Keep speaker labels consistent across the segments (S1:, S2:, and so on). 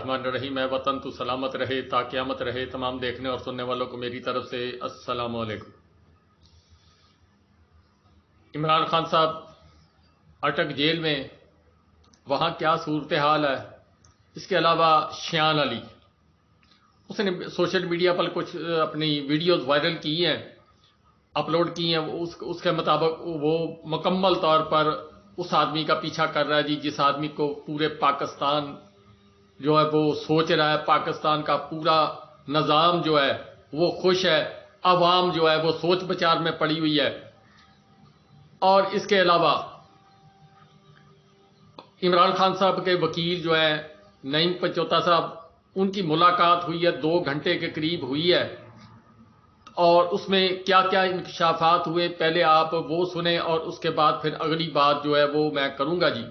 S1: الرحمن الرحیم۔ اے وطن تو سلامت رہے تا قیامت رہے۔ تمام دیکھنے اور سننے والوں کو میری طرف سے السلام علیکم۔ عمران خان صاحب اٹک جیل میں، وہاں کیا صورتحال ہے؟ اس کے علاوہ شیان علی، اس نے سوشل میڈیا پر کچھ اپنی ویڈیوز وائرل کی ہیں، اپلوڈ کی ہیں۔ اس کے مطابق وہ مکمل طور پر اس آدمی کا پیچھا کر رہا ہے جی، جس آدمی کو پورے پاکستان جو ہے وہ سوچ رہا ہے، پاکستان کا پورا نظام جو ہے وہ خوش ہے، عوام جو ہے وہ سوچ بچار میں پڑی ہوئی ہے۔ اور اس کے علاوہ عمران خان صاحب کے وکیل جو ہیں نعیم پنجوتا صاحب، ان کی ملاقات ہوئی ہے، 2 گھنٹے کے قریب ہوئی ہے، اور اس میں کیا کیا انکشافات ہوئے پہلے آپ وہ سنیں، اور اس کے بعد پھر اگلی بات جو ہے وہ میں کروں گا۔ جی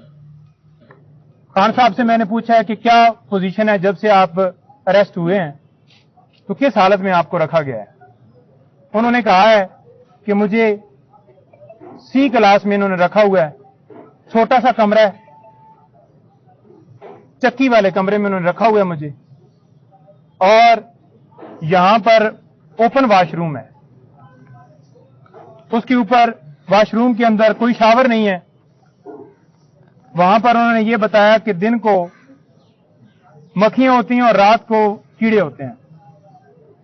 S2: خان صاحب سے میں نے پوچھا ہے کہ کیا پوزیشن ہے جب سے آپ اریسٹ ہوئے ہیں، تو کس حالت میں آپ کو رکھا گیا ہے؟ انہوں نے کہا ہے کہ مجھے سی کلاس میں انہوں نے رکھا ہوا ہے، چھوٹا سا کمرہ ہے، چکی والے کمرے میں انہوں نے رکھا ہوا ہے مجھے، اور یہاں پر اوپن واش روم ہے، اس کے اوپر واش روم کے اندر کوئی شاور نہیں ہے۔ وہاں پر انہوں نے یہ بتایا کہ دن کو مکھیاں ہوتی ہیں اور رات کو کیڑے ہوتے ہیں،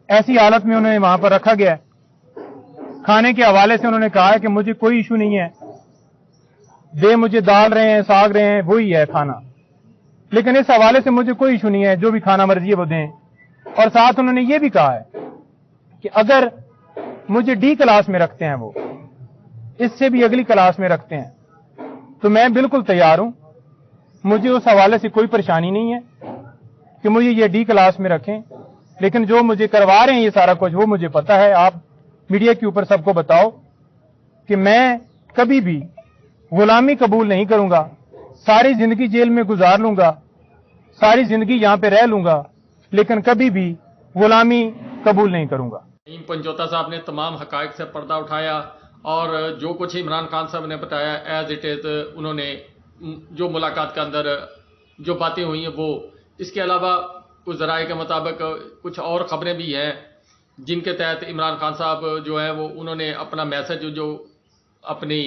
S2: ایسی حالت میں انہوں نے وہاں پر رکھا گیا ہے۔ کھانے کے حوالے سے انہوں نے کہا ہے کہ مجھے کوئی ایشو نہیں ہے، دے مجھے ڈال رہے ہیں، ساگ رہے ہیں، وہی ہے کھانا، لیکن اس حوالے سے مجھے کوئی ایشو نہیں ہے، جو بھی کھانا مرضی ہے وہ دیں۔ اور ساتھ انہوں نے یہ بھی کہا ہے کہ اگر مجھے ڈی کلاس میں رکھتے ہیں، وہ اس سے بھی اگلی کلاس میں رکھتے ہیں، تو میں بالکل تیار ہوں، مجھے اس حوالے سے کوئی پریشانی نہیں ہے کہ مجھے یہ ڈی کلاس میں رکھیں، لیکن جو مجھے کروا رہے ہیں یہ سارا کچھ وہ مجھے پتا ہے۔ آپ میڈیا کے اوپر سب کو بتاؤ کہ میں کبھی بھی غلامی قبول نہیں کروں گا، ساری زندگی جیل میں گزار لوں گا، ساری زندگی یہاں پہ رہ لوں گا، لیکن کبھی بھی غلامی قبول نہیں کروں گا۔
S1: نعیم پنجوتا صاحب نے تمام حقائق سے پردہ اٹھایا، اور جو کچھ عمران خان صاحب نے بتایا ایز اٹ از، انہوں نے جو ملاقات کے اندر جو باتیں ہوئی ہیں وہ، اس کے علاوہ کچھ ذرائع کے مطابق کچھ اور خبریں بھی ہیں جن کے تحت عمران خان صاحب جو ہے وہ انہوں نے اپنا میسج جو اپنی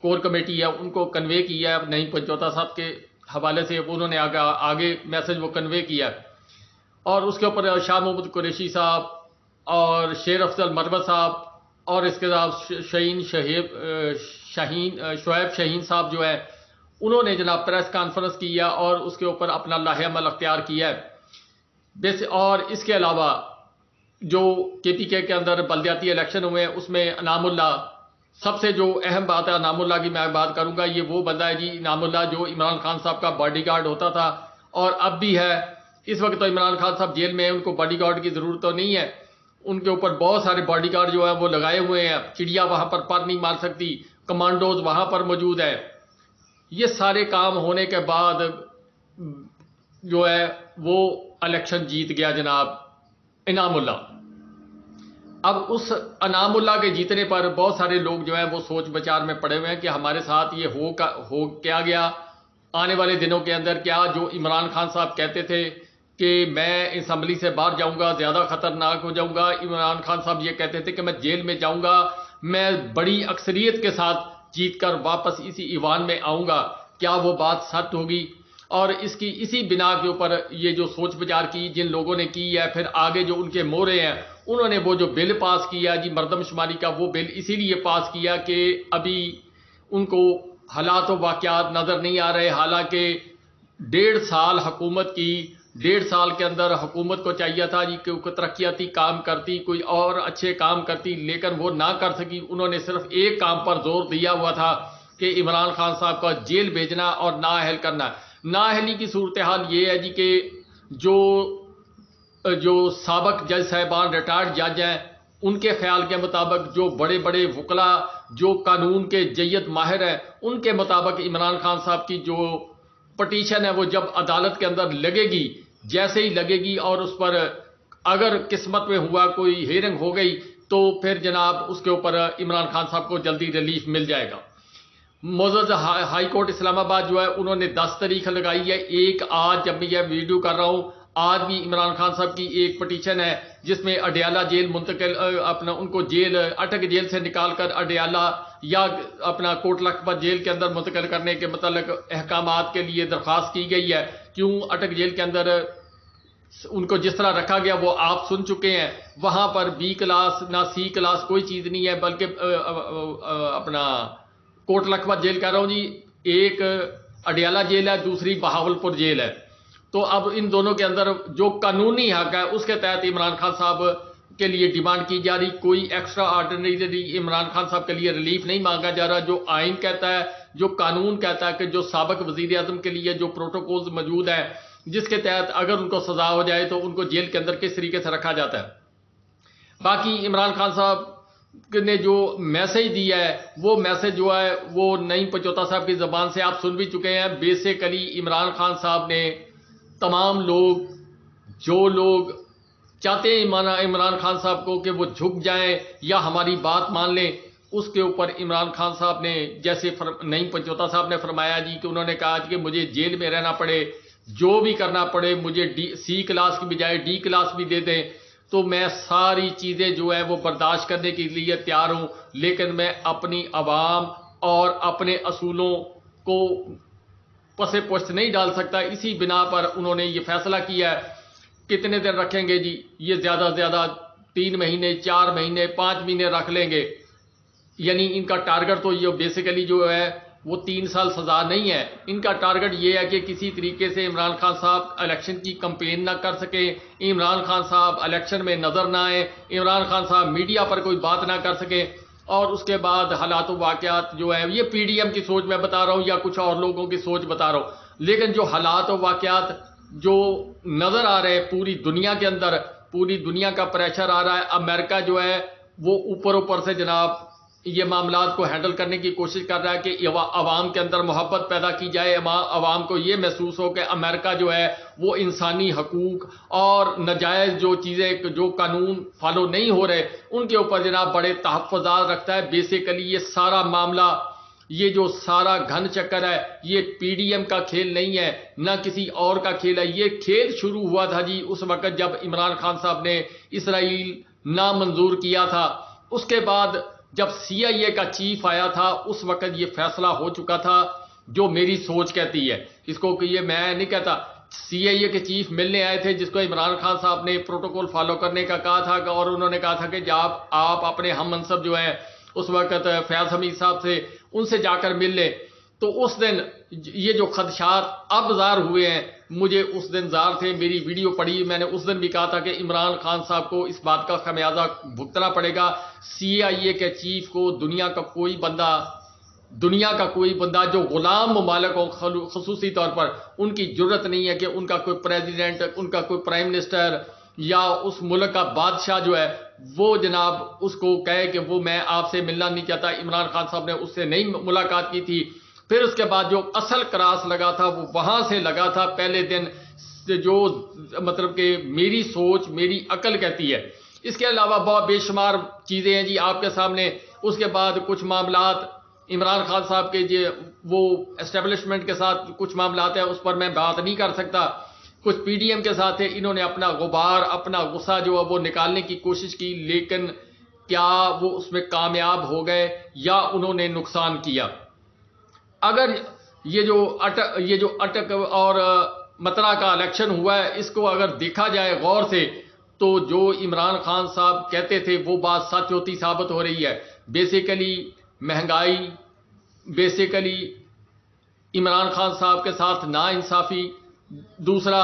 S1: کور کمیٹی ہے ان کو کنوے کیا ہے، نعیم پنجوتا صاحب کے حوالے سے انہوں نے آگے میسج وہ کنوے کیا ہے۔ اور اس کے اوپر شاہ محمود قریشی صاحب اور شیر افضل مروت صاحب اور اس کے ساتھ شعیب شاہین صاحب جو ہے انہوں نے جناب پریس کانفرنس کیا اور اس کے اوپر اپنا لاہ عمل اختیار کیا ہے۔ اور اس کے علاوہ جو کے پی کے اندر بلدیاتی الیکشن ہوئے ہیں اس میں انعام اللہ، سب سے جو اہم بات ہے انعام اللہ کی میں بات کروں گا، یہ وہ بندہ ہے جی انعام اللہ جو عمران خان صاحب کا باڈی گارڈ ہوتا تھا اور اب بھی ہے۔ اس وقت تو عمران خان صاحب جیل میں ہیں، ان کو باڈی گارڈ کی ضرورت تو نہیں ہے، ان کے اوپر بہت سارے باڈی گارڈ جو ہیں وہ لگائے ہوئے ہیں، چڑیا وہاں پر نہیں مار سکتی، کمانڈوز وہاں پر موجود ہے۔ یہ سارے کام ہونے کے بعد جو ہے وہ الیکشن جیت گیا جناب انعام اللہ۔ اب اس انعام اللہ کے جیتنے پر بہت سارے لوگ جو ہیں وہ سوچ بچار میں پڑے ہوئے ہیں کہ ہمارے ساتھ یہ ہو کیا گیا آنے والے دنوں کے اندر۔ کیا جو عمران خان صاحب کہتے تھے کہ میں اسمبلی سے باہر جاؤں گا زیادہ خطرناک ہو جاؤں گا، عمران خان صاحب یہ کہتے تھے کہ میں جیل میں جاؤں گا، میں بڑی اکثریت کے ساتھ جیت کر واپس اسی ایوان میں آؤں گا، کیا وہ بات سچ ہوگی؟ اور اسی بنا کے اوپر یہ جو سوچ بچار کی جن لوگوں نے کی ہے، پھر آگے جو ان کے مورے ہیں انہوں نے وہ جو بل پاس کیا جی مردم شماری کا، وہ بل اسی لیے پاس کیا کہ ابھی ان کو حالات و واقعات نظر نہیں آ رہے، حالانکہ 1.5 سال حکومت کی، 1.5 سال کے اندر حکومت کو چاہیے تھا جی کہ کوئی ترقیاتی کام کرتی، کوئی اور اچھے کام کرتی، لیکن وہ نہ کر سکی۔ انہوں نے صرف ایک کام پر زور دیا ہوا تھا کہ عمران خان صاحب کا جیل بھیجنا اور نااہل کرنا۔ نااہلی کی صورتحال یہ ہے جی کہ جو سابق جج صاحبان ریٹائرڈ جج ہیں ان کے خیال کے مطابق، جو بڑے بڑے وکلاء جو قانون کے جید ماہر ہیں ان کے مطابق عمران خان صاحب کی جو پٹیشن ہے وہ جب عدالت کے اندر لگے گی، جیسے ہی لگے گی اور اس پر اگر قسمت میں ہوا کوئی ہیئرنگ ہو گئی تو پھر جناب اس کے اوپر عمران خان صاحب کو جلدی ریلیف مل جائے گا۔ معزز ہائی کورٹ اسلام آباد جو ہے انہوں نے 10 تاریخ لگائی ہے. ایک آج جب میں یہ ویڈیو کر رہا ہوں آج بھی عمران خان صاحب کی ایک پٹیشن ہے جس میں اڈیالہ جیل منتقل اپنا ان کو جیل اٹک جیل سے نکال کر اڈیالہ یا اپنا کوٹ لکھپت جیل کے اندر منتقل کرنے کے متعلق احکامات کے لیے درخواست کی گئی ہے. کیوں اٹک جیل کے اندر ان کو جس طرح رکھا گیا وہ آپ سن چکے ہیں. وہاں پر بی کلاس نہ سی کلاس کوئی چیز نہیں ہے بلکہ اپنا کوٹ لکھپت جیل کہہ رہا ہوں جی ایک اڈیالہ جیل ہے دوسری بہاولپور جیل ہے. تو اب ان دونوں کے اندر جو قانونی حق ہے اس کے تحت عمران خان صاحب کے لیے ڈیمانڈ کی جا رہی. کوئی ایکسٹرا آرڈینری عمران خان صاحب کے لیے ریلیف نہیں مانگا جا رہا. جو آئین کہتا ہے جو قانون کہتا ہے کہ جو سابق وزیر اعظم کے لیے جو پروٹوکولز موجود ہیں جس کے تحت اگر ان کو سزا ہو جائے تو ان کو جیل کے اندر کس طریقے سے رکھا جاتا ہے. باقی عمران خان صاحب نے جو میسج دیا ہے وہ میسج جو ہے وہ نعیم پنجوتا صاحب کی زبان سے آپ سن بھی چکے ہیں. بیسیکلی عمران خان صاحب نے تمام لوگ جو لوگ چاہتے ہیں عمران خان صاحب کو کہ وہ جھک جائیں یا ہماری بات مان لیں اس کے اوپر عمران خان صاحب نے جیسے نعیم پنجوتا صاحب نے فرمایا جی کہ انہوں نے کہا کہ مجھے جیل میں رہنا پڑے جو بھی کرنا پڑے مجھے سی کلاس کی بجائے ڈی کلاس بھی دے دیں تو میں ساری چیزیں جو ہے وہ برداشت کرنے کے لیے تیار ہوں لیکن میں اپنی عوام اور اپنے اصولوں کو پس پشت نہیں ڈال سکتا. اسی بنا پر انہوں نے یہ فیصلہ کیا ہے. کتنے دن رکھیں گے جی یہ زیادہ سے زیادہ 3 مہینے 4 مہینے 5 مہینے رکھ لیں گے. یعنی ان کا ٹارگٹ تو یہ بیسیکلی جو ہے وہ 3 سال سزا نہیں ہے. ان کا ٹارگٹ یہ ہے کہ کسی طریقے سے عمران خان صاحب الیکشن کی کمپین نہ کر سکیں, عمران خان صاحب الیکشن میں نظر نہ آئیں, عمران خان صاحب میڈیا پر کوئی بات نہ کر سکیں. اور اس کے بعد حالات و واقعات جو ہے یہ پی ڈی ایم کی سوچ میں بتا رہا ہوں یا کچھ اور لوگوں کی سوچ بتا رہا ہوں لیکن جو حالات و واقعات جو نظر آ رہے ہیں پوری دنیا کے اندر پوری دنیا کا پریشر آ رہا ہے. امریکہ جو ہے وہ اوپر سے جناب یہ معاملات کو ہینڈل کرنے کی کوشش کر رہا ہے کہ عوام کے اندر محبت پیدا کی جائے, عوام کو یہ محسوس ہو کہ امریکہ جو ہے وہ انسانی حقوق اور ناجائز جو چیزیں جو قانون فالو نہیں ہو رہے ان کے اوپر جناب بڑے تحفظات رکھتا ہے. بیسیکلی یہ سارا معاملہ یہ جو سارا گھن چکر ہے یہ پی ڈی ایم کا کھیل نہیں ہے نہ کسی اور کا کھیل ہے. یہ کھیل شروع ہوا تھا جی اس وقت جب عمران خان صاحب نے اسرائیل نامنظور کیا تھا. اس کے بعد جب سی آئی اے کا چیف آیا تھا اس وقت یہ فیصلہ ہو چکا تھا جو میری سوچ کہتی ہے. اس کو کہ یہ میں نہیں کہتا. سی آئی اے کے چیف ملنے آئے تھے جس کو عمران خان صاحب نے پروٹوکول فالو کرنے کا کہا تھا اور انہوں نے کہا تھا کہ جب آپ اپنے ہم منصب جو ہیں اس وقت فیاض حمید صاحب سے ان سے جا کر مل لیں. تو اس دن یہ جو خدشات اب ظاہر ہوئے ہیں مجھے اس دن ظاہر تھے. میری ویڈیو پڑھی میں نے اس دن بھی کہا تھا کہ عمران خان صاحب کو اس بات کا خمیازہ بھگتنا پڑے گا. سی آئی اے کے چیف کو دنیا کا کوئی بندہ جو غلام ممالک ہو خصوصی طور پر ان کی جرت نہیں ہے کہ ان کا کوئی پریزیڈنٹ ان کا کوئی پرائم منسٹر یا اس ملک کا بادشاہ جو ہے وہ جناب اس کو کہے کہ وہ میں آپ سے ملنا نہیں چاہتا. عمران خان صاحب نے اس سے نہیں ملاقات کی تھی. پھر اس کے بعد جو اصل کراس لگا تھا وہ وہاں سے لگا تھا پہلے دن جو مطلب کہ میری سوچ میری عقل کہتی ہے. اس کے علاوہ بہت بے شمار چیزیں ہیں جی آپ کے سامنے. اس کے بعد کچھ معاملات عمران خان صاحب کے وہ اسٹیبلشمنٹ کے ساتھ کچھ معاملات ہیں اس پر میں بات نہیں کر سکتا. کچھ پی ڈی ایم کے ساتھ ہے انہوں نے اپنا غبار اپنا غصہ جو ہے وہ نکالنے کی کوشش کی لیکن کیا وہ اس میں کامیاب ہو گئے یا انہوں نے نقصان کیا. اگر یہ جو اٹک اور مترا کا الیکشن ہوا ہے اس کو اگر دیکھا جائے غور سے تو جو عمران خان صاحب کہتے تھے وہ بات سچ ہوتی ثابت ہو رہی ہے. بیسیکلی مہنگائی بیسیکلی عمران خان صاحب کے ساتھ ناانصافی, دوسرا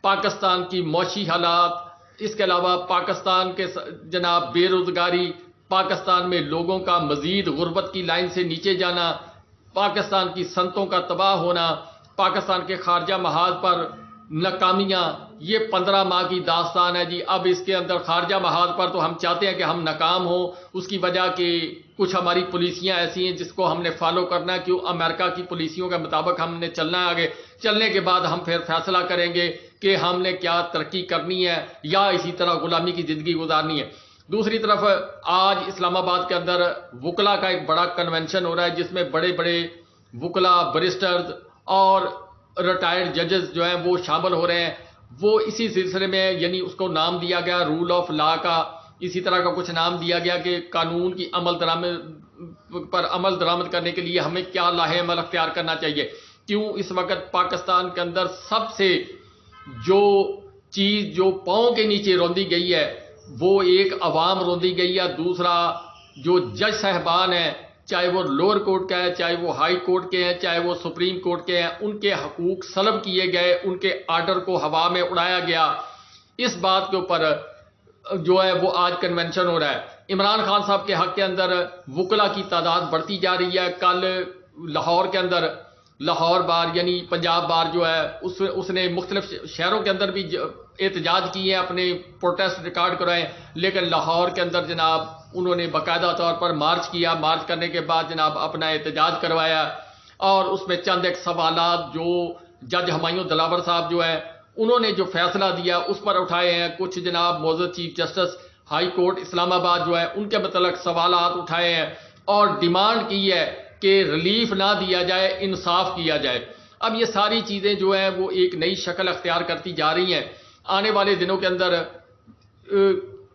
S1: پاکستان کی معاشی حالات, اس کے علاوہ پاکستان کے جناب بے روزگاری, پاکستان میں لوگوں کا مزید غربت کی لائن سے نیچے جانا, پاکستان کی صنعتوں کا تباہ ہونا, پاکستان کے خارجہ محاذ پر ناکامیاں, یہ 15 ماہ کی داستان ہے جی. اب اس کے اندر خارجہ محاذ پر تو ہم چاہتے ہیں کہ ہم ناکام ہوں, اس کی وجہ کہ کچھ ہماری پالیسیاں ایسی ہیں جس کو ہم نے فالو کرنا ہے. کیوں امریکہ کی پالیسیوں کے مطابق ہم نے چلنا ہے. آگے چلنے کے بعد ہم پھر فیصلہ کریں گے کہ ہم نے کیا ترقی کرنی ہے یا اسی طرح غلامی کی زندگی گزارنی ہے. دوسری طرف آج اسلام آباد کے اندر وکلا کا ایک بڑا کنونشن ہو رہا ہے جس میں بڑے بڑے وکلا، بیرسٹرز اور ریٹائرڈ ججز جو ہیں وہ شامل ہو رہے ہیں. وہ اسی سلسلے میں یعنی اس کو نام دیا گیا رول آف لا کا، اسی طرح کا کچھ نام دیا گیا کہ قانون کی عمل درآمد کرنے کے لیے ہمیں کیا لاہ عمل اختیار کرنا چاہیے. کیوں اس وقت پاکستان کے اندر سب سے جو چیز جو پاؤں کے نیچے روندی گئی ہے وہ ایک عوام روندی گئی ہے. دوسرا جو جج صاحبان ہیں، چاہے وہ لوور کورٹ کا ہے، چاہے وہ ہائی کورٹ کے ہیں، چاہے وہ سپریم کورٹ کے ہیں، ان کے حقوق سلب کیے گئے، ان کے آرڈر کو ہوا میں اڑایا گیا. اس بات کے اوپر جو ہے وہ آج کنونشن ہو رہا ہے. عمران خان صاحب کے حق کے اندر وکلا کی تعداد بڑھتی جا رہی ہے. کل لاہور کے اندر لاہور بار یعنی پنجاب بار جو ہے اس نے مختلف شہروں کے اندر بھی احتجاج کیے ہیں، اپنے پروٹیسٹ ریکارڈ کروائے، لیکن لاہور کے اندر جناب انہوں نے باقاعدہ طور پر مارچ کیا. مارچ کرنے کے بعد جناب اپنا احتجاج کروایا اور اس میں چند ایک سوالات جو جج ہمایوں دلاور صاحب جو ہے انہوں نے جو فیصلہ دیا اس پر اٹھائے ہیں. کچھ جناب معزز چیف جسٹس ہائی کورٹ اسلام آباد جو ہے ان کے متعلق سوالات اٹھائے ہیں اور ڈیمانڈ کی ہے کہ ریلیف نہ دیا جائے، انصاف کیا جائے. اب یہ ساری چیزیں جو ہیں وہ ایک نئی شکل اختیار کرتی جا رہی ہیں. آنے والے دنوں کے اندر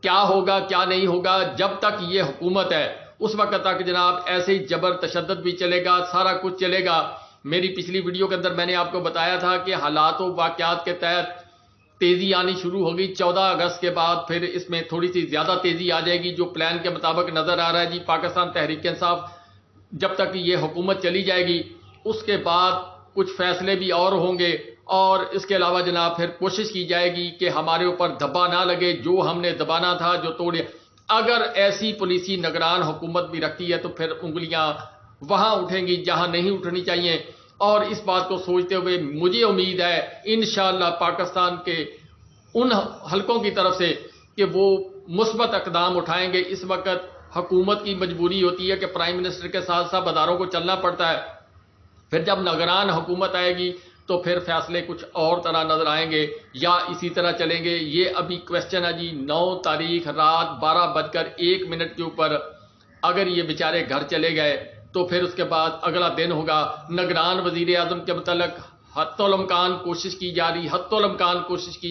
S1: کیا ہوگا کیا نہیں ہوگا، جب تک یہ حکومت ہے اس وقت تک جناب ایسے ہی جبر تشدد بھی چلے گا، سارا کچھ چلے گا. میری پچھلی ویڈیو کے اندر میں نے آپ کو بتایا تھا کہ حالات و واقعات کے تحت تیزی آنی شروع ہوگی. 14 اگست کے بعد پھر اس میں تھوڑی سی زیادہ تیزی آ جائے گی جو پلان کے مطابق نظر آ رہا ہے. جی پاکستان تحریک انصاف جب تک یہ حکومت چلی جائے گی اس کے بعد کچھ فیصلے بھی اور ہوں گے، اور اس کے علاوہ جناب پھر کوشش کی جائے گی کہ ہمارے اوپر دھبا نہ لگے، جو ہم نے دبانا تھا جو توڑے. اگر ایسی پولیسی نگران حکومت بھی رکھتی ہے تو پھر انگلیاں وہاں اٹھیں گی جہاں نہیں اٹھنی چاہیے. اور اس بات کو سوچتے ہوئے مجھے امید ہے انشاءاللہ پاکستان کے ان حلقوں کی طرف سے کہ وہ مثبت اقدام اٹھائیں گے. اس وقت حکومت کی مجبوری ہوتی ہے کہ پرائم منسٹر کے ساتھ ساتھ اداروں کو چلنا پڑتا ہے. پھر جب نگران حکومت آئے گی تو پھر فیصلے کچھ اور طرح نظر آئیں گے یا اسی طرح چلیں گے. یہ ابھی کوشچن ہے جی 9 تاریخ رات 12:01 کے اوپر اگر یہ بیچارے گھر چلے گئے تو پھر اس کے بعد اگلا دن ہوگا. نگران وزیر اعظم کے متعلق حتی الامکان کوشش کی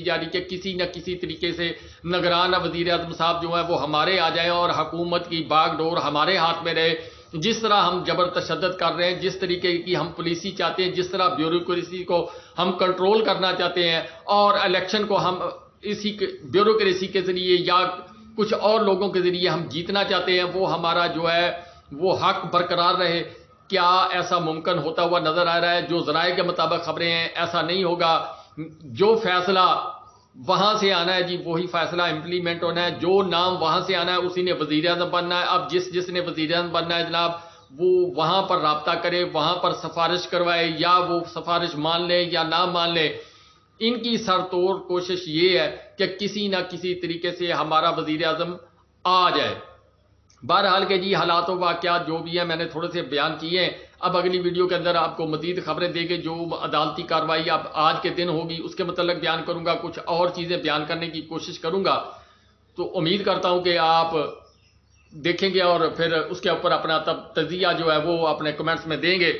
S1: جا رہی کہ کسی نہ کسی طریقے سے نگران وزیر اعظم صاحب جو ہیں وہ ہمارے آ جائیں اور حکومت کی باغ ڈور ہمارے ہاتھ میں رہے. جس طرح ہم جبر تشدد کر رہے ہیں، جس طریقے کی ہم پولیسی چاہتے ہیں، جس طرح بیوروکریسی کو ہم کنٹرول کرنا چاہتے ہیں اور الیکشن کو ہم اسی بیوروکریسی کے ذریعے یا کچھ اور لوگوں کے ذریعے ہم جیتنا چاہتے ہیں، وہ ہمارا جو ہے وہ حق برقرار رہے. کیا ایسا ممکن ہوتا ہوا نظر آ رہا ہے؟ جو ذرائع کے مطابق خبریں ہیں ایسا نہیں ہوگا. جو فیصلہ وہاں سے آنا ہے جی وہی فیصلہ امپلیمنٹ ہونا ہے. جو نام وہاں سے آنا ہے اسی نے وزیر اعظم بننا ہے. اب جس نے وزیر اعظم بننا ہے جناب وہ وہاں پر رابطہ کرے، وہاں پر سفارش کروائے، یا وہ سفارش مان لے یا نہ مان لے. ان کی سر توڑ کوشش یہ ہے کہ کسی نہ کسی طریقے سے ہمارا وزیر اعظم آ جائے. بہرحال کے جی حالات و واقعات جو بھی ہیں میں نے تھوڑے سے بیان کیے ہیں. اب اگلی ویڈیو کے اندر آپ کو مزید خبریں دے کے جو عدالتی کارروائی اب آج کے دن ہوگی اس کے متعلق بیان کروں گا، کچھ اور چیزیں بیان کرنے کی کوشش کروں گا. تو امید کرتا ہوں کہ آپ دیکھیں گے اور پھر اس کے اوپر اپنا تجزیہ جو ہے وہ اپنے کمنٹس میں دیں گے.